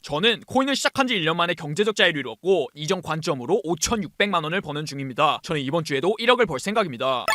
저는 코인을 시작한 지 1년 만에 경제적 자유를 이뤘고 이전 관점으로 5,600만 원을 버는 중입니다. 저는 이번 주에도 1억을 벌 생각입니다.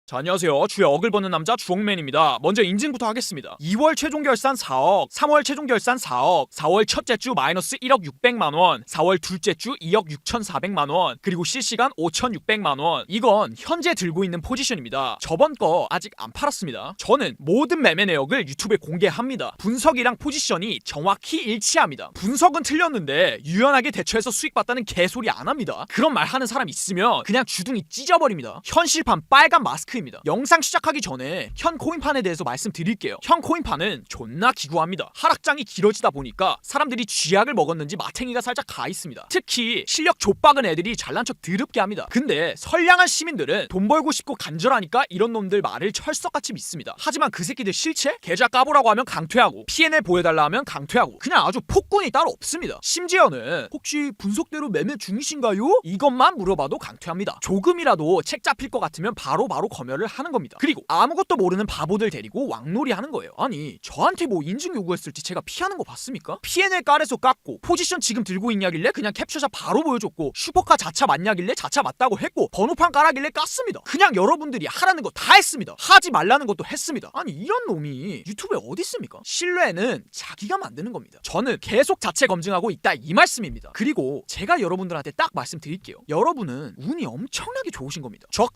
자, 안녕하세요. 주에 억을 버는 남자 주옥맨입니다. 먼저 인증부터 하겠습니다. 2월 최종 결산 4억, 3월 최종 결산 4억, 4월 첫째 주 마이너스 1억 600만 원, 4월 둘째 주 2억 6,400만 원, 그리고 실시간 5,600만 원. 이건 현재 들고 있는 포지션입니다. 저번 거 아직 안 팔았습니다. 저는 모든 매매 내역을 유튜브에 공개합니다. 분석이랑 포지션이 정확히 일치합니다. 분석은 틀렸는데 유연하게 대처해서 수익 봤다는 개소리 안 합니다. 그런 말 하는 사람 있으면 그냥 주둥이 찢어버립니다. 현실판 빨간 마스크 입니다. 영상 시작하기 전에 현 코인판에 대해서 말씀드릴게요. 현 코인판은 존나 기구합니다. 하락장이 길어지다 보니까 사람들이 쥐약을 먹었는지 마탱이가 살짝 가 있습니다. 특히 실력 좆박은 애들이 잘난 척 드럽게 합니다. 근데 선량한 시민들은 돈 벌고 싶고 간절하니까 이런 놈들 말을 철석같이 믿습니다. 하지만 그 새끼들 실체? 계좌 까보라고 하면 강퇴하고 P&L 보여달라 하면 강퇴하고 그냥 아주 폭군이 따로 없습니다. 심지어는 혹시 분석대로 매매 중이신가요? 이것만 물어봐도 강퇴합니다. 조금이라도 책 잡힐 것 같으면 바로바로 검열을 하는 겁니다. 그리고 아무것도 모르는 바보들 데리고 왕놀이 하는 거예요. 아니 저한테 뭐 인증 요구했을지 제가 피하는 거 봤습니까? P&L 깔에서 깠고 포지션 지금 들고 있냐길래 그냥 캡처샷 바로 보여줬고 슈퍼카 자차 맞냐길래 자차 맞다고 했고 번호판 깔아길래 깠습니다. 그냥 여러분들이 하라는 거 다 했습니다. 하지 말라는 것도 했습니다. 아니 이런 놈이 유튜브에 어디 있습니까? 신뢰는 자기가 만드는 겁니다. 저는 계속 자체 검증하고 있다 이 말씀입니다. 그리고 제가 여러분들한테 딱 말씀드릴게요. 여러분은 운이 엄청나게 좋으신 겁니다. 저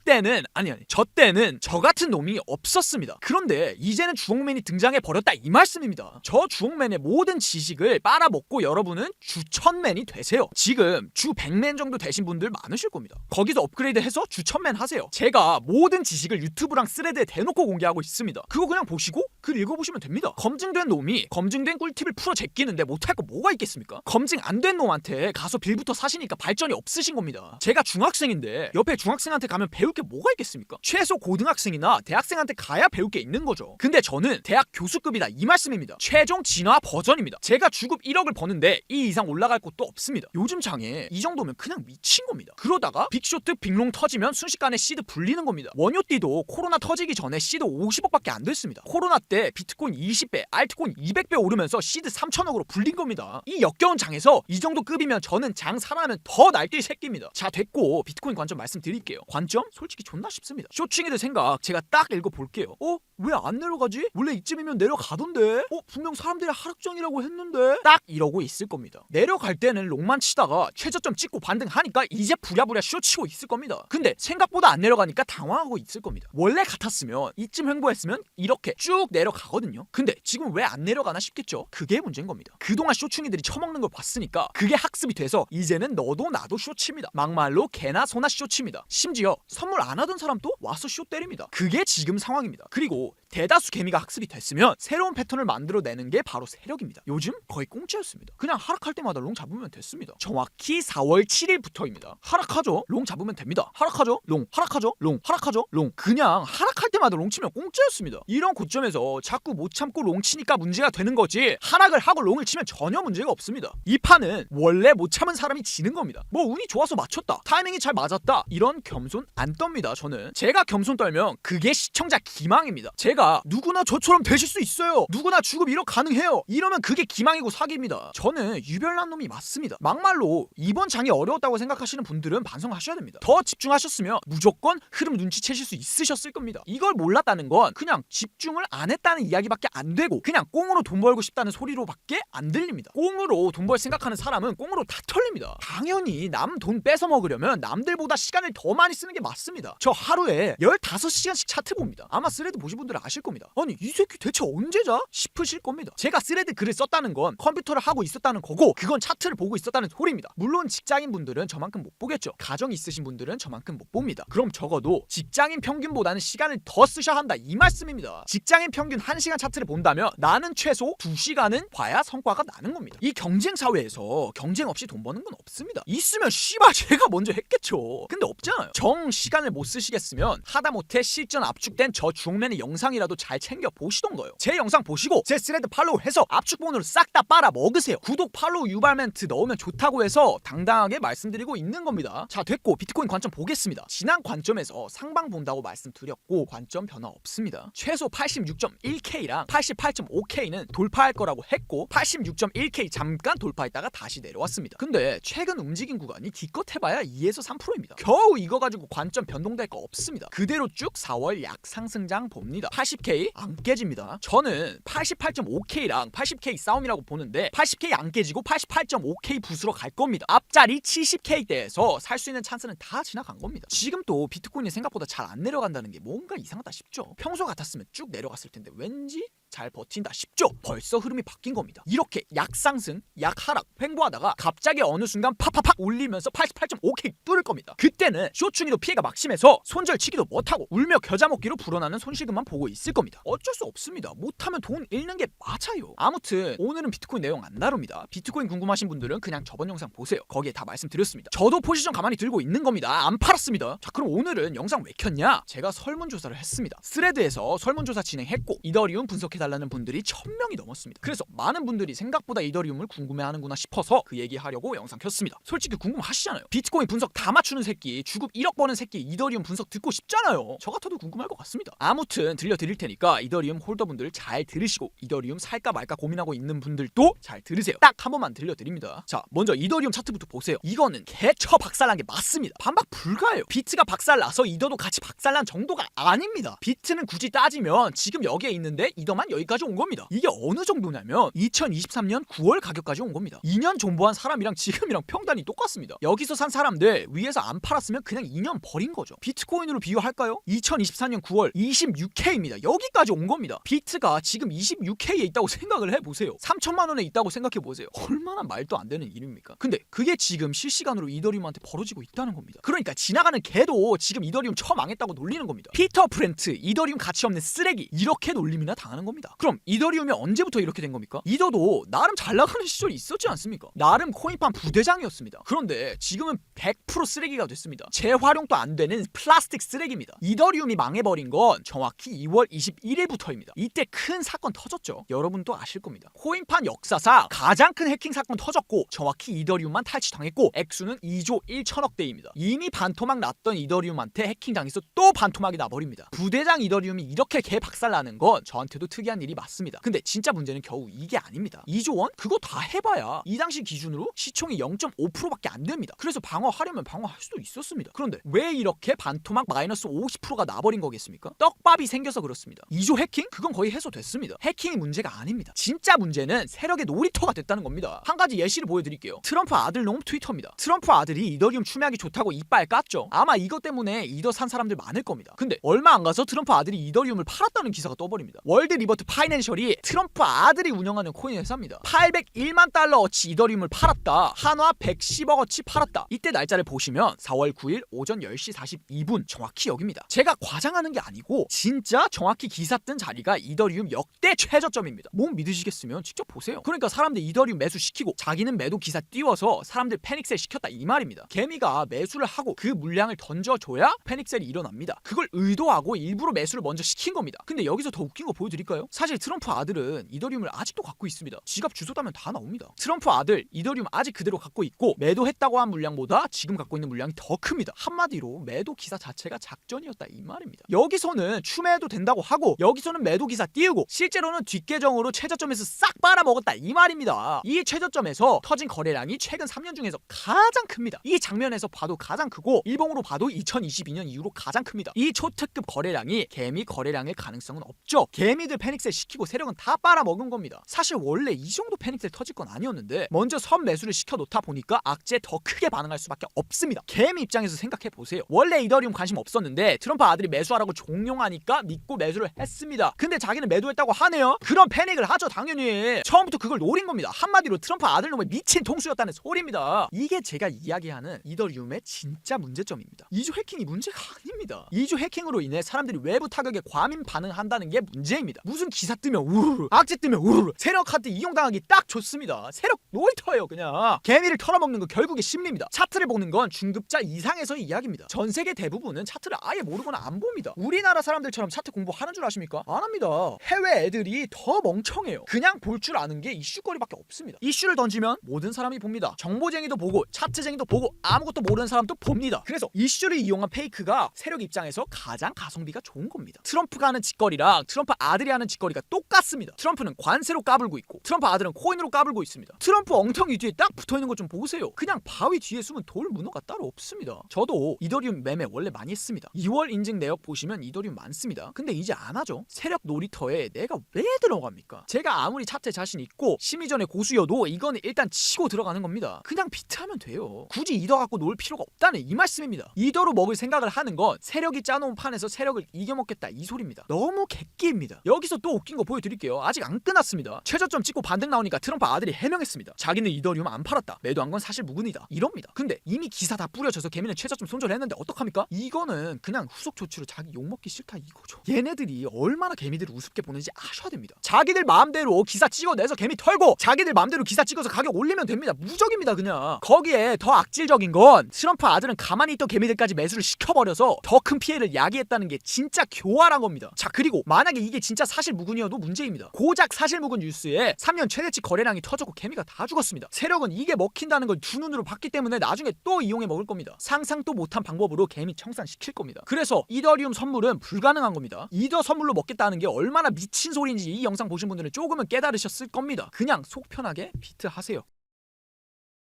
때는 저 같은 놈이 없었습니다. 그런데 이제는 주옥맨이 등장해 버렸다 이 말씀입니다. 저 주옥맨의 모든 지식을 빨아먹고 여러분은 주 1000맨이 되세요. 지금 주 100맨 정도 되신 분들 많으실 겁니다. 거기서 업그레이드해서 주 1000맨 하세요. 제가 모든 지식을 유튜브랑 스레드에 대놓고 공개하고 있습니다. 그거 그냥 보시고 글 읽어보시면 됩니다. 검증된 놈이 검증된 꿀팁을 풀어 제끼는데 못할 거 뭐가 있겠습니까? 검증 안 된 놈한테 가서 빌부터 사시니까 발전이 없으신 겁니다. 제가 중학생인데 옆에 중학생한테 가면 배울 게 뭐가 있겠습니까? 최소 고등학생이나 대학생한테 가야 배울 게 있는 거죠. 근데 저는 대학 교수급이다 이 말씀입니다. 최종 진화 버전입니다. 제가 주급 1억을 버는데 이 이상 올라갈 곳도 없습니다. 요즘 장에 이 정도면 그냥 미친 겁니다. 그러다가 빅쇼트 빅롱 터지면 순식간에 시드 불리는 겁니다. 원효띠도 코로나 터지기 전에 시드 50억밖에 안 됐습니다. 코로나 때 비트코인 20배, 알트코인 200배 오르면서 시드 3천억으로 불린 겁니다. 이 역겨운 장에서 이 정도 급이면 저는 장 살아나면 더 날뛸 새끼입니다. 자 됐고 비트코인 관점 말씀드릴게요. 관점? 솔직히 존나 쉽습니다. 쇼충이들 생각 제가 딱 읽어볼게요. 왜 안 내려가지? 원래 이쯤이면 내려가던데? 분명 사람들이 하락장이라고 했는데? 딱 이러고 있을 겁니다. 내려갈 때는 롱만 치다가 최저점 찍고 반등하니까 이제 부랴부랴 쇼치고 있을 겁니다. 근데 생각보다 안 내려가니까 당황하고 있을 겁니다. 원래 같았으면 이쯤 횡보했으면 이렇게 쭉 내려가거든요. 근데 지금 왜 안 내려가나 싶겠죠? 그게 문제인 겁니다. 그동안 쇼충이들이 처먹는 걸 봤으니까 그게 학습이 돼서 이제는 너도 나도 쇼칩니다. 막말로 개나 소나 쇼칩니다. 심지어 선물 안 하던 사람도 와서 쇼 때립니다. 그게 지금 상황입니다. 그리고 대다수 개미가 학습이 됐으면 새로운 패턴을 만들어내는 게 바로 세력입니다. 요즘 거의 공짜였습니다. 그냥 하락할 때마다 롱 잡으면 됐습니다. 정확히 4월 7일부터입니다. 하락하죠? 롱 잡으면 됩니다. 하락하죠? 롱, 하락하죠? 롱, 하락하죠? 롱. 그냥 하락할 때마다 롱 치면 공짜였습니다. 이런 고점에서 자꾸 못 참고 롱 치니까 문제가 되는 거지 하락을 하고 롱을 치면 전혀 문제가 없습니다. 이 판은 원래 못 참은 사람이 지는 겁니다. 뭐 운이 좋아서 맞췄다, 타이밍이 잘 맞았다 이런 겸손 안 떱니다. 저는 제가 겸손 떨면 그게 시청자 기망입니다. 제가 누구나 저처럼 되실 수 있어요, 누구나 주급 1억 가능해요 이러면 그게 기망이고 사기입니다. 저는 유별난 놈이 맞습니다. 막말로 이번 장이 어려웠다고 생각하시는 분들은 반성하셔야 됩니다. 더 집중하셨으면 무조건 흐름 눈치채실 수 있으셨을 겁니다. 이걸 몰랐다는 건 그냥 집중을 안 했다는 이야기밖에 안 되고 그냥 꽁으로 돈 벌고 싶다는 소리로밖에 안 들립니다. 꽁으로 돈 벌 생각하는 사람은 꽁으로 다 털립니다. 당연히 남 돈 뺏어 먹으려면 남들보다 시간을 더 많이 쓰는 게 맞습니다. 저 하루에 15시간씩 차트 봅니다. 아마 스레드 보신 분들은 아실 겁니다. 아니 이 새끼 대체 언제 자? 싶으실 겁니다. 제가 스레드 글을 썼다는 건 컴퓨터를 하고 있었다는 거고 그건 차트를 보고 있었다는 소리입니다. 물론 직장인 분들은 저만큼 못 보겠죠. 가정 있으신 분들은 저만큼 못 봅니다. 그럼 적어도 직장인 평균보다는 시간을 더 쓰셔야 한다 이 말씀입니다. 직장인 평균 평균 1시간 차트를 본다면 나는 최소 2시간은 봐야 성과가 나는 겁니다. 이 경쟁 사회에서 경쟁 없이 돈 버는 건 없습니다. 있으면 씨발 제가 먼저 했겠죠. 근데 없잖아요. 정 시간을 못 쓰시겠으면 하다못해 실전 압축된 저 주홍맨의 영상이라도 잘 챙겨 보시던가요. 제 영상 보시고 제 스레드 팔로우 해서 압축본으로 싹 다 빨아 먹으세요. 구독 팔로우 유발 멘트 넣으면 좋다고 해서 당당하게 말씀드리고 있는 겁니다. 자, 됐고 비트코인 관점 보겠습니다. 지난 관점에서 상방 본다고 말씀드렸고 관점 변화 없습니다. 최소 86.1K랑 88.5K는 돌파할 거라고 했고 86.1K 잠깐 돌파했다가 다시 내려왔습니다. 근데 최근 움직인 구간이 기껏 해봐야 2에서 3%입니다. 겨우 이거 가지고 관점 변동될 거 없습니다. 그대로 쭉 4월 약상승장 봅니다. 80K 안 깨집니다. 저는 88.5K랑 80K 싸움이라고 보는데 80K 안 깨지고 88.5K 부수러 갈 겁니다. 앞자리 70K대에서 살 수 있는 찬스는 다 지나간 겁니다. 지금 또 비트코인이 생각보다 잘 안 내려간다는 게 뭔가 이상하다 싶죠. 평소 같았으면 쭉 내려갔을 텐데 왠지 잘 버틴다 싶죠. 벌써 흐름이 바뀐 겁니다. 이렇게 약상승, 약하락 횡보하다가 갑자기 어느 순간 팍팍팍 올리면서 88.5K 뚫을 겁니다. 그때는 쇼충이도 피해가 막심해서 손절치기도 못하고 울며 겨자 먹기로 불어나는 손실금만 보고 있을 겁니다. 어쩔 수 없습니다. 못하면 돈 잃는 게 맞아요. 아무튼 오늘은 비트코인 내용 안 다룹니다. 비트코인 궁금하신 분들은 그냥 저번 영상 보세요. 거기에 다 말씀드렸습니다. 저도 포지션 가만히 들고 있는 겁니다. 안 팔았습니다. 자, 그럼 오늘은 영상 왜 켰냐? 제가 설문조사를 했습니다. 스레드에서 설문조사 진행했고 이더리움 분석해달라는 분들이 1000명이 넘었습니다. 그래서 많은 분들이 생각보다 이더리움을 궁금해하는구나 싶어서 그 얘기하려고 영상 켰습니다. 솔직히 궁금하시잖아요. 비트코인 분석 다 맞추는 새끼, 주급 1억 버는 새끼 이더리움 분석 듣고 싶잖아요. 저 같아도 궁금할 것 같습니다. 아무튼 들려드릴 테니까 이더리움 홀더분들 잘 들으시고 이더리움 살까 말까 고민하고 있는 분들도 잘 들으세요. 딱 한 번만 들려드립니다. 자, 먼저 이더리움 차트부터 보세요. 이거는 개처 박살난 게 맞습니다. 반박 불가해요. 비트가 박살나서 이더도 같이 박살난 정도가 아닙니다. 비트는 굳이 따지면 지금 여기에 있는데 이더만 여기까지 온 겁니다. 이게 어느 정도냐면 2023년 9월 가격까지 온 겁니다. 2년 존버한 사람이랑 지금이랑 평단이 똑같습니다. 여기서 산 사람들 위에서 안 팔았으면 그냥 2년 버린 거죠. 비트코인으로 비교할까요? 2024년 9월 26K입니다. 여기까지 온 겁니다. 비트가 지금 26K에 있다고 생각을 해보세요. 3천만 원에 있다고 생각해보세요. 얼마나 말도 안 되는 일입니까? 근데 그게 지금 실시간으로 이더리움한테 벌어지고 있다는 겁니다. 그러니까 지나가는 개도 지금 이더리움 처 망했다고 놀리는 겁니다. 피터 프렌트, 이더리움 가치 없는 쓰레기, 이렇게 놀림이나 당하는 겁니다. 그럼 이더리움이 언제부터 이렇게 된 겁니까? 이더도 나름 잘 나가는 시절이 있었지 않습니까? 나름 코인판 부대장이었습니다. 그런데 지금은 100% 쓰레기가 됐습니다. 재활용도 안 되는 플라스틱 쓰레기입니다. 이더리움이 망해버린 건 정확히 2월 21일부터입니다. 이때 큰 사건 터졌죠. 여러분도 아실 겁니다. 코인판 역사상 가장 큰 해킹 사건 터졌고 정확히 이더리움만 탈취당했고 액수는 2조 1천억 대입니다. 이미 반토막 났던 이더리움한테 해킹당해서 또 반토막이 나버립니다. 부대장 이더리움이 이렇게 개 박살나는 건 저한테도 특이한 일이 맞습니다. 근데 진짜 문제는 겨우 이게 아닙니다. 2조 원? 그거 다 해봐야 이 당시 기준으로 시총이 0.5%밖에 안 됩니다. 그래서 방어하려면 방어할 수도 있었습니다. 그런데 왜 이렇게 반토막 마이너스 50%가 나버린 거겠습니까? 떡밥이 생겨서 그렇습니다. 2조 해킹? 그건 거의 해소됐습니다. 해킹이 문제가 아닙니다. 진짜 문제는 세력의 놀이터가 됐다는 겁니다. 한 가지 예시를 보여드릴게요. 트럼프 아들 놈 트위터입니다. 트럼프 아들이 이더리움 추매하기 좋다고 이빨 깠죠. 아마 이것 때문에 이더 산 사람들 많을 겁니다. 근데 얼마 안 가서 트럼프 아들이 이더리움을 팔았다는 기사가 떠버립니다. 월드 리버트 파이낸셜이 트럼프 아들이 운영하는 코인 회사입니다. 801만 달러어치 이더리움을 팔았다. 한화 110억어치 팔았다. 이때 날짜를 보시면 4월 9일 오전 10시 42분 정확히 여기입니다. 제가 과장하는 게 아니고 진짜 정확히 기사 뜬 자리가 이더리움 역대 최저점입니다. 못 믿으시겠으면 직접 보세요. 그러니까 사람들 이더리움 매수시키고 자기는 매도 기사 띄워서 사람들 패닉셀 시켰다 이 말입니다. 개미가 매수를 하고 그 물량을 던져줘야 패닉셀이 일어납니다. 그걸 의도하고 일부러 매수를 먼저 시킨 겁니다. 근데 여기서 더 웃긴 거 보여드릴까요? 사실 트럼프 아들은 이더리움을 아직도 갖고 있습니다. 지갑 주소 따면 다 나옵니다. 트럼프 아들 이더리움 아직 그대로 갖고 있고 매도했다고 한 물량보다 지금 갖고 있는 물량이 더 큽니다. 한마디로 매도 기사 자체가 작전이었다 이 말입니다. 여기서는 추매해도 된다고 하고 여기서는 매도 기사 띄우고 실제로는 뒷계정으로 최저점에서 싹 빨아먹었다 이 말입니다. 이 최저점에서 터진 거래량이 최근 3년 중에서 가장 큽니다. 이 장면에서 봐도 가장 크고 일봉으로 봐도 2022년 이후로 가장 큽니다. 이 초특급 거래량이 개미 거래량일 가능성은 없죠. 개미들 패닉셀 시키고 세력은 다 빨아먹은 겁니다. 사실 원래 이 정도 패닉셀 터질 건 아니었는데 먼저 선 매수를 시켜놓다 보니까 악재에 더 크게 반응할 수밖에 없습니다. 개미 입장에서 생각해보세요. 원래 이더리움 관심 없었는데 트럼프 아들이 매수하라고 종용하니까 믿고 매수를 했습니다. 근데 자기는 매도했다고 하네요. 그럼 패닉을 하죠 당연히. 처음부터 그걸 노린 겁니다. 한마디로 트럼프 아들놈의 미친 통수였다는 소리입니다. 이게 제가 이야기하는 이더리움의 진짜 문제점입니다. 2조 해킹이 문제가 아닙니다. 2조 해킹으로 인해 사람들이 외부 타격에 과민 반응한다는 게 문제입니다. 무슨 무슨 기사 뜨면 우르르, 악재 뜨면 우르르. 세력 카드 이용당하기 딱 좋습니다. 세력 놀이터예요 그냥. 개미를 털어먹는 거 결국에 심리입니다. 차트를 보는 건 중급자 이상에서의 이야기입니다. 전 세계 대부분은 차트를 아예 모르거나 안 봅니다. 우리나라 사람들처럼 차트 공부하는 줄 아십니까? 안 합니다. 해외 애들이 더 멍청해요. 그냥 볼 줄 아는 게 이슈거리밖에 없습니다. 이슈를 던지면 모든 사람이 봅니다. 정보쟁이도 보고 차트쟁이도 보고 아무것도 모르는 사람도 봅니다. 그래서 이슈를 이용한 페이크가 세력 입장에서 가장 가성비가 좋은 겁니다. 트럼프가 하는 짓거리랑 트럼프 아들이 하는 짓거리가 똑같습니다. 트럼프는 관세로 까불고 있고 트럼프 아들은 코인으로 까불고 있습니다. 트럼프 엉덩이 뒤에 딱 붙어있는 것 좀 보세요. 그냥 바위 뒤에 숨은 돌 문어가 따로 없습니다. 저도 이더리움 매매 원래 많이 했습니다. 2월 인증 내역 보시면 이더리움 많습니다. 근데 이제 안 하죠. 세력 놀이터에 내가 왜 들어갑니까? 제가 아무리 차트에 자신 있고 심리전에 고수여도 이거는 일단 치고 들어가는 겁니다. 그냥 비트하면 돼요. 굳이 이더 갖고 놀 필요가 없다는 이 말씀입니다. 이더로 먹을 생각을 하는 건 세력이 짜놓은 판에서 세력을 이겨먹겠다 이 소리입니다. 너무 객기입니다. 여기서 또 웃긴 거 보여드릴게요. 아직 안 끝났습니다. 최저점 찍고 반등 나오니까 트럼프 아들이 해명했습니다. 자기는 이더리움 안 팔았다. 매도한 건 사실 무근이다. 이럽니다. 근데 이미 기사 다 뿌려져서 개미는 최저점 손절했는데 어떡합니까? 이거는 그냥 후속 조치로 자기 욕먹기 싫다 이거죠. 얘네들이 얼마나 개미들을 우습게 보는지 아셔야 됩니다. 자기들 마음대로 기사 찍어내서 개미 털고 자기들 마음대로 기사 찍어서 가격 올리면 됩니다. 무적입니다 그냥. 거기에 더 악질적인 건 트럼프 아들은 가만히 있던 개미들까지 매수를 시켜버려서 더 큰 피해를 야기했다는 게 진짜 교활한 겁니다. 자 그리고 만약에 이게 진짜 사실 무근이어도 문제입니다. 고작 사실 무근 뉴스에 3년 최대치 거래량이 터졌고 개미가 다 죽었습니다. 세력은 이게 먹힌다는 걸 두 눈으로 봤기 때문에 나중에 또 이용해 먹을 겁니다. 상상도 못한 방법으로 개미 청산시킬 겁니다. 그래서 이더리움 선물은 불가능한 겁니다. 이더 선물로 먹겠다는 게 얼마나 미친 소리인지 이 영상 보신 분들은 조금은 깨달으셨을 겁니다. 그냥 속 편하게 비트하세요.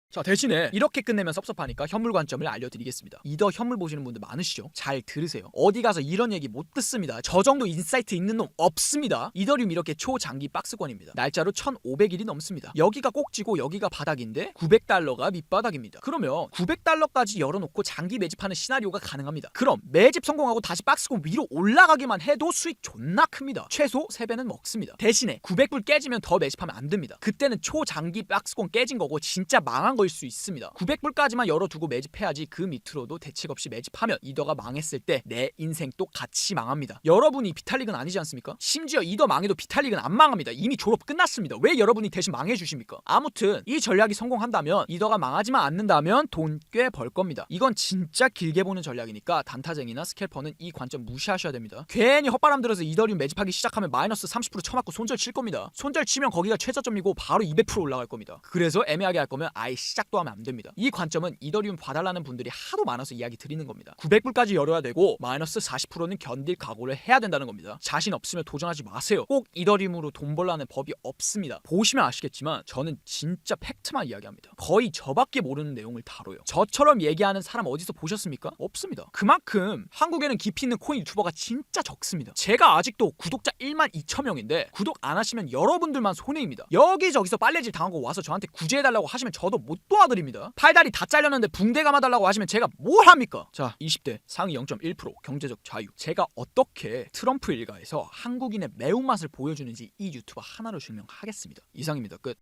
자 대신에 이렇게 끝내면 섭섭하니까 현물 관점을 알려드리겠습니다. 이더 현물 보시는 분들 많으시죠? 잘 들으세요. 어디 가서 이런 얘기 못 듣습니다. 저 정도 인사이트 있는 놈 없습니다. 이더리움 이렇게 초장기 박스권입니다. 날짜로 1500일이 넘습니다. 여기가 꼭지고 여기가 바닥인데 900달러가 밑바닥입니다. 그러면 900달러까지 열어놓고 장기 매집하는 시나리오가 가능합니다. 그럼 매집 성공하고 다시 박스권 위로 올라가기만 해도 수익 존나 큽니다. 최소 3배는 먹습니다. 대신에 900불 깨지면 더 매집하면 안 됩니다. 그때는 초장기 박스권 깨진 거고 진짜 망한 거일 수 있습니다. 900불까지만 열어두고 매집해야지 그 밑으로도 대책 없이 매집하면 이더가 망했을 때 내 인생 또 같이 망합니다. 여러분이 비탈릭은 아니지 않습니까? 심지어 이더 망해도 비탈릭은 안 망합니다. 이미 졸업 끝났습니다. 왜 여러분이 대신 망해주십니까? 아무튼 이 전략이 성공한다면 이더가 망하지만 않는다면 돈 꽤 벌 겁니다. 이건 진짜 길게 보는 전략이니까 단타쟁이나 스캘퍼는 이 관점 무시하셔야 됩니다. 괜히 헛바람 들어서 이더리움 매집하기 시작하면 마이너스 30% 쳐맞고 손절 칠 겁니다. 손절 치면 거기가 최저점이고 바로 200% 올라갈 겁니다. 그래서 애매하게 할 거면 아예 시작도 하면 안 됩니다. 이 관점은 이더리움 봐달라는 분들이 하도 많아서 이야기 드리는 겁니다. 900불까지 열어야 되고 마이너스 40%는 견딜 각오를 해야 된다는 겁니다. 자신 없으면 도전하지 마세요. 꼭 이더리움으로 돈 벌라는 법이 없습니다. 보시면 아시겠지만 저는 진짜 팩트만 이야기합니다. 거의 저밖에 모르는 내용을 다뤄요. 저처럼 얘기하는 사람 어디서 보셨습니까? 없습니다. 그만큼 한국에는 깊이 있는 코인 유튜버가 진짜 적습니다. 제가 아직도 구독자 1만 2천 명인데 구독 안 하시면 여러분들만 손해입니다. 여기저기서 빨래질 당하고 와서 저한테 구제해달라고 하시면 저도 못 도와드립니다. 팔다리 다 잘렸는데 붕대 감아달라고 하시면 제가 뭘 합니까? 자 20대 상위 0.1% 경제적 자유. 제가 어떻게 트럼프 일가에서 한국인의 매운맛을 보여주는지 이 유튜버 하나로 증명하겠습니다. 이상입니다. 끝.